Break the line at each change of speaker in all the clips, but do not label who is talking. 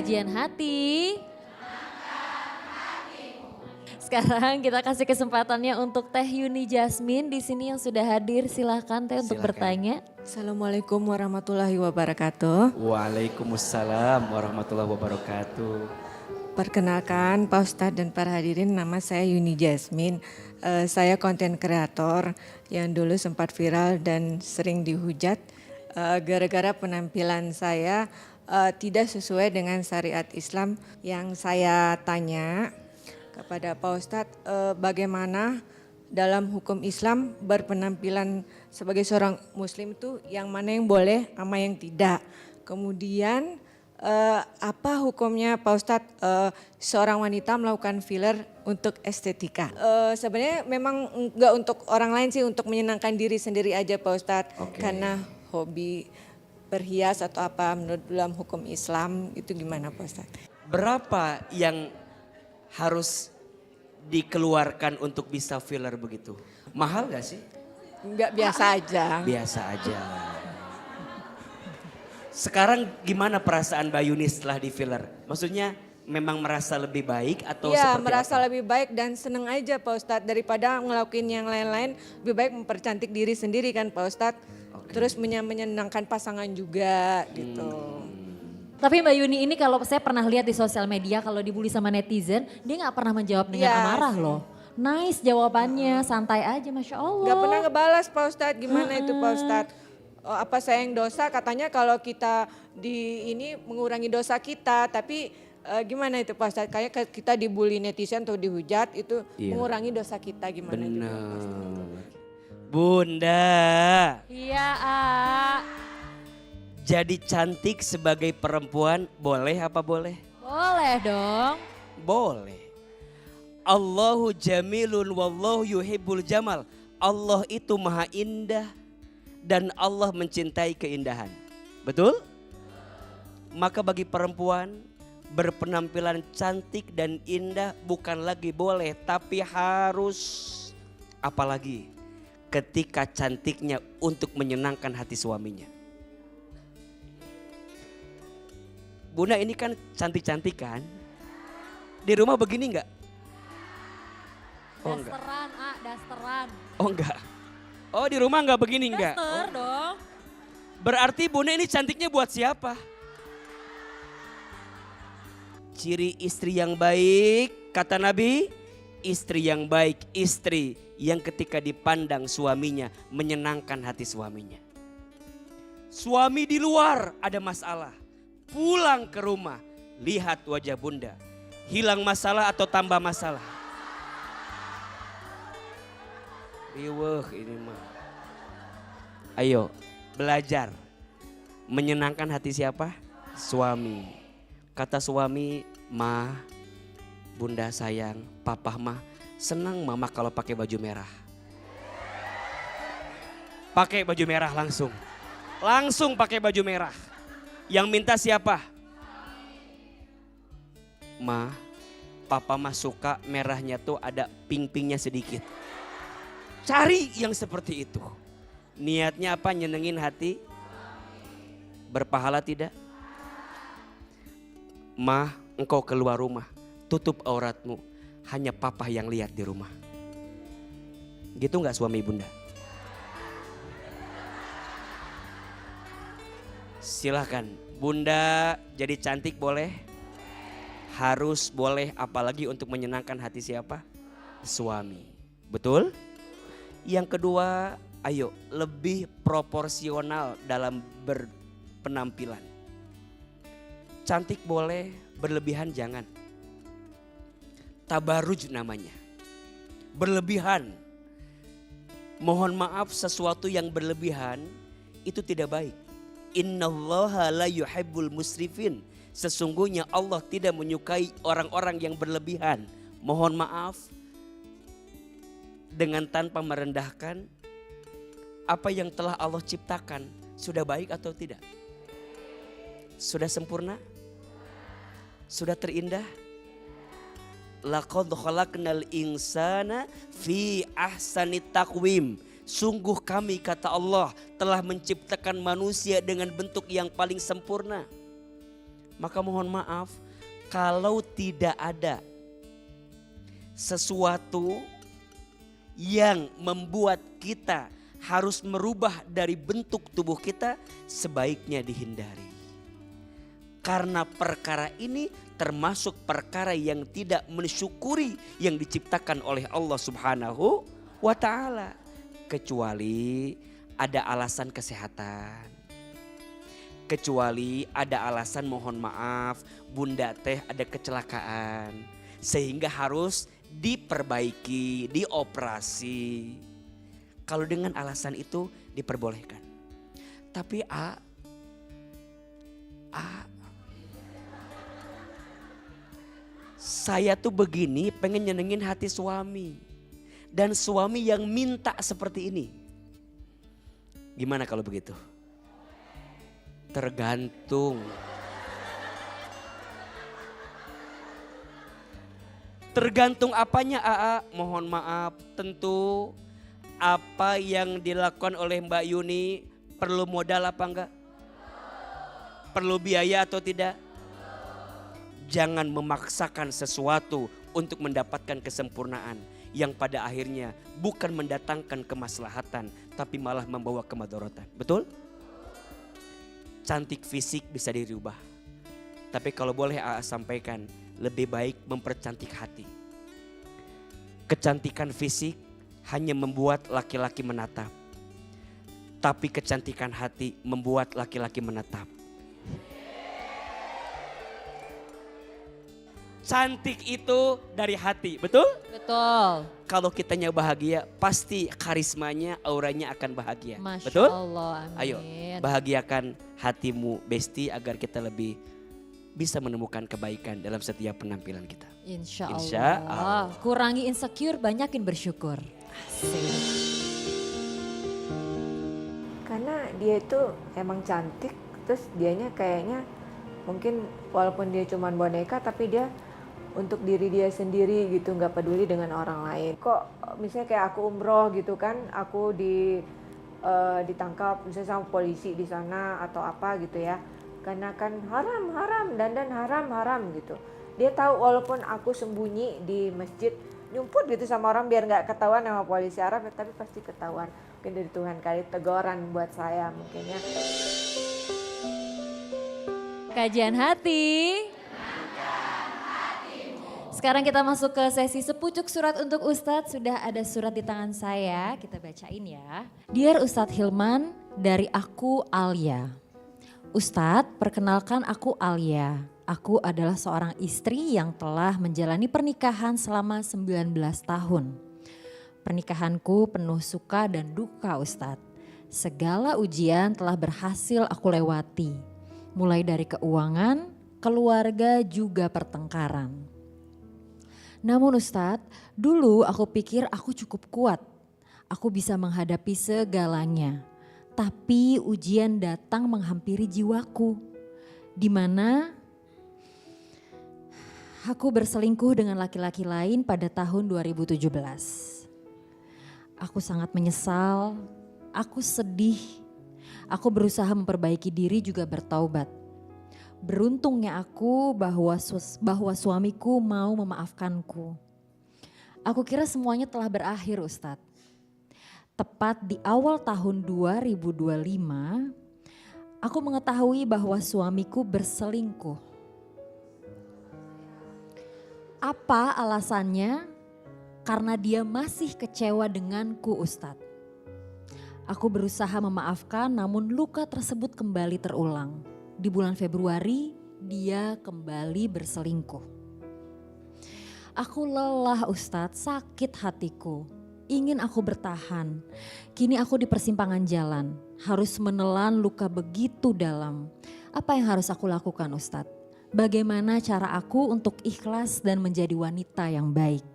Kajian hati. Sekarang kita kasih kesempatannya untuk Teh Yuni Jasmine di sini yang sudah hadir. Silahkan Teh untuk bertanya.
Assalamualaikum warahmatullahi wabarakatuh.
Waalaikumsalam warahmatullahi wabarakatuh.
Perkenalkan Pak Ustadz dan para hadirin, nama saya Yuni Jasmine. Saya konten kreator yang dulu sempat viral dan sering dihujat gara-gara penampilan saya tidak sesuai dengan syariat Islam. Yang saya tanya kepada Pak Ustadz, bagaimana dalam hukum Islam berpenampilan sebagai seorang muslim itu yang mana yang boleh sama yang tidak. Kemudian apa hukumnya Pak Ustadz seorang wanita melakukan filler untuk estetika? Sebenarnya memang enggak untuk orang lain sih, untuk menyenangkan diri sendiri aja Pak Ustadz. Karena hobi berhias atau apa menurut dalam hukum Islam itu gimana Pak Ustadz?
Berapa yang harus dikeluarkan untuk bisa filler begitu? Mahal gak sih?
Enggak, biasa aja.
Biasa aja. Sekarang gimana perasaan Mbak Yuni setelah di filler? Maksudnya memang merasa lebih baik atau
ya,
seperti
merasa
apa?
lebih baik dan seneng aja Pak Ustadz. Daripada ngelakuin yang lain-lain, lebih baik mempercantik diri sendiri kan Pak Ustadz. Terus menyenangkan pasangan juga gitu.
Tapi Mbak Yuni ini kalau saya pernah lihat di sosial media kalau dibully sama netizen, dia nggak pernah menjawab dengan amarah loh. Nice jawabannya, santai aja Masya Allah.
Gak pernah ngebalas Pak Ustadz, gimana itu Pak Ustadz? Oh, apa saya yang dosa? Katanya kalau kita di ini mengurangi dosa kita, tapi gimana itu Pak Ustadz? Kayak kita dibully netizen atau dihujat itu mengurangi dosa kita, gimana itu Pak Ustadz?
Benar. Bunda.
Iya,
Jadi cantik sebagai perempuan boleh apa boleh?
boleh dong.
Boleh. Allahu jamilun wallahu yuhibbul jamal. Allah itu maha indah dan Allah mencintai keindahan. Betul? Maka bagi perempuan berpenampilan cantik dan indah bukan lagi boleh tapi harus. Apalagi ketika cantiknya untuk menyenangkan hati suaminya. Bunda ini kan cantik-cantik kan? Di rumah begini enggak? Oh enggak.
Dasteran, dasteran.
Oh enggak. Oh di rumah enggak begini enggak?
Daster dong.
Berarti Bunda ini cantiknya buat siapa? Ciri istri yang baik, kata Nabi, istri yang baik, istri yang ketika dipandang suaminya menyenangkan hati suaminya. Suami di luar ada masalah. Pulang ke rumah, lihat wajah Bunda. Hilang masalah atau tambah masalah? Riweuh ini mah. Ayo belajar. Menyenangkan hati siapa? Suami. Kata suami, Ma, Bunda sayang, Papa mah senang Mama kalau pakai baju merah. Pakai baju merah langsung. Langsung pakai baju merah. Yang minta siapa? Ma, Papa mah suka merahnya tuh ada pink-pinknya sedikit. Cari yang seperti itu. Niatnya apa? Nyenengin hati. Berpahala tidak? Ma, engkau keluar rumah. Tutup auratmu. Hanya Papa yang lihat di rumah. Gitu gak suami Bunda? Silahkan. Bunda jadi cantik boleh? Harus boleh, apalagi untuk menyenangkan hati siapa? Suami. Betul? Yang kedua, ayo lebih proporsional dalam berpenampilan. Cantik boleh, berlebihan jangan. Tabaruj namanya. Berlebihan. Mohon maaf, sesuatu yang berlebihan itu tidak baik. Innallaha la yuhibbul musrifin. Sesungguhnya Allah tidak menyukai orang-orang yang berlebihan. Mohon maaf, dengan tanpa merendahkan, apa yang telah Allah ciptakan sudah baik atau tidak? Sudah sempurna? Sudah terindah? Laqad khalaqnal insana fi ahsani taqwim. Sungguh kami, kata Allah, telah menciptakan manusia dengan bentuk yang paling sempurna. Maka mohon maaf kalau tidak ada sesuatu yang membuat kita harus merubah dari bentuk tubuh kita, sebaiknya dihindari. Karena perkara ini termasuk perkara yang tidak mensyukuri yang diciptakan oleh Allah Subhanahu wa ta'ala. Kecuali ada alasan kesehatan. Kecuali ada alasan mohon maaf, bunda teh ada kecelakaan. Sehingga harus diperbaiki, dioperasi. Kalau dengan alasan itu diperbolehkan. Tapi saya tuh begini pengen nyenengin hati suami. Dan suami yang minta seperti ini. Gimana kalau begitu? Tergantung. Tergantung apanya mohon maaf, tentu apa yang dilakukan oleh Mbak Yuni perlu modal apa enggak? Perlu biaya atau tidak? Jangan memaksakan sesuatu untuk mendapatkan kesempurnaan yang pada akhirnya bukan mendatangkan kemaslahatan tapi malah membawa kemadharatan. Betul? Cantik fisik bisa dirubah. Tapi kalau boleh sampaikan, lebih baik mempercantik hati. Kecantikan fisik hanya membuat laki-laki menatap. Tapi kecantikan hati membuat laki-laki menatap. Cantik itu dari hati, betul?
Betul.
Kalau kitanya bahagia, pasti karismanya, auranya akan bahagia.
Masya
betul?
Allah, amin.
Ayo, bahagiakan hatimu Besti agar kita lebih bisa menemukan kebaikan dalam setiap penampilan kita.
Insya
Insya
Allah. Kurangi insecure, banyakin bersyukur. Asik.
Karena dia itu emang cantik, terus dianya kayaknya mungkin walaupun dia cuma boneka tapi dia untuk diri dia sendiri gitu, nggak peduli dengan orang lain. Kok misalnya kayak aku umroh gitu kan, aku ditangkap misalnya sama polisi di sana atau apa gitu ya, karena kan haram dandan haram gitu. Dia tahu walaupun aku sembunyi di masjid nyumput gitu sama orang biar nggak ketahuan sama polisi Arab, tapi pasti ketahuan. Mungkin dari Tuhan kali teguran buat saya mungkin ya.
Kajian hati. Sekarang kita masuk ke sesi sepucuk surat untuk Ustadz. Sudah ada surat di tangan saya, kita bacain ya. Dear Ustadz Hilman, dari aku Alia. Ustadz, perkenalkan aku Alia. Aku adalah seorang istri yang telah menjalani pernikahan selama 19 tahun. Pernikahanku penuh suka dan duka Ustadz. Segala ujian telah berhasil aku lewati. Mulai dari keuangan, keluarga juga pertengkaran. Namun Ustadz, dulu aku pikir aku cukup kuat. Aku bisa menghadapi segalanya. Tapi ujian datang menghampiri jiwaku. Di mana aku berselingkuh dengan laki-laki lain pada tahun 2017. Aku sangat menyesal, aku sedih. Aku berusaha memperbaiki diri juga bertaubat. Beruntungnya aku bahwa suamiku mau memaafkanku. Aku kira semuanya telah berakhir Ustadz. Tepat di awal tahun 2025, aku mengetahui bahwa suamiku berselingkuh. Apa alasannya? Karena dia masih kecewa denganku Ustadz. Aku berusaha memaafkan namun luka tersebut kembali terulang. Di bulan Februari dia kembali berselingkuh. Aku lelah Ustadz, sakit hatiku. Ingin aku bertahan. Kini aku di persimpangan jalan. Harus menelan luka begitu dalam. Apa yang harus aku lakukan Ustadz? Bagaimana cara aku untuk ikhlas dan menjadi wanita yang baik?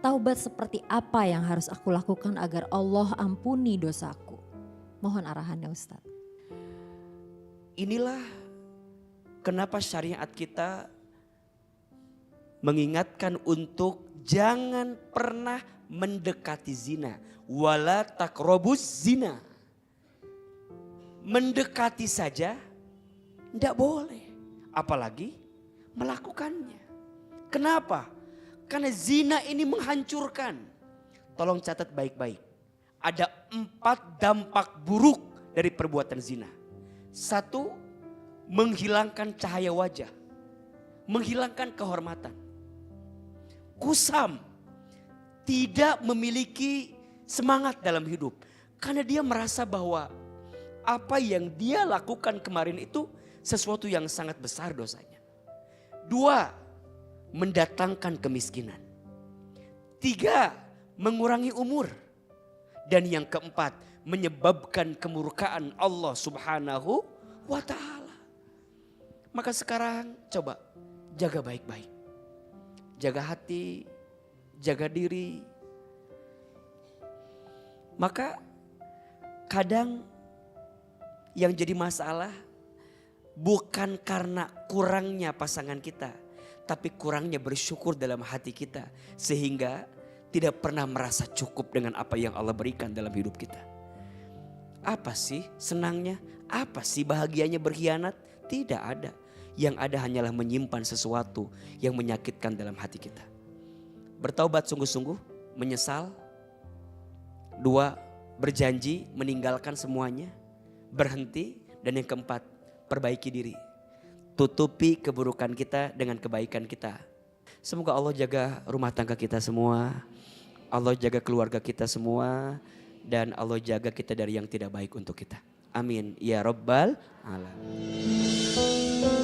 Taubat seperti apa yang harus aku lakukan agar Allah ampuni dosaku? Mohon arahannya Ustadz.
Inilah kenapa syariat kita mengingatkan untuk jangan pernah mendekati zina. Wala taqrabuz zina. Mendekati saja tidak boleh. apalagi melakukannya. Kenapa? Karena zina ini menghancurkan. Tolong catat baik-baik. Ada 4 dampak buruk dari perbuatan zina. 1, menghilangkan cahaya wajah. Menghilangkan kehormatan. Kusam. Tidak memiliki semangat dalam hidup. Karena dia merasa bahwa apa yang dia lakukan kemarin itu sesuatu yang sangat besar dosanya. 2, mendatangkan kemiskinan. 3, mengurangi umur. Dan yang keempat, menyebabkan kemurkaan Allah Subhanahu wa ta'ala. Maka sekarang coba jaga baik-baik. Jaga hati, jaga diri. Maka kadang yang jadi masalah bukan karena kurangnya pasangan kita, tapi kurangnya bersyukur dalam hati kita. Sehingga tidak pernah merasa cukup dengan apa yang Allah berikan dalam hidup kita. Apa sih senangnya? Apa sih bahagianya berkhianat? Tidak ada. Yang ada hanyalah menyimpan sesuatu yang menyakitkan dalam hati kita. Bertaubat sungguh-sungguh, menyesal. 2, berjanji meninggalkan semuanya. Berhenti. Dan yang keempat, perbaiki diri. Tutupi keburukan kita dengan kebaikan kita. Semoga Allah jaga rumah tangga kita semua. Allah jaga keluarga kita semua. Dan Allah jaga kita dari yang tidak baik untuk kita. Amin. Ya Rabbal Alamin.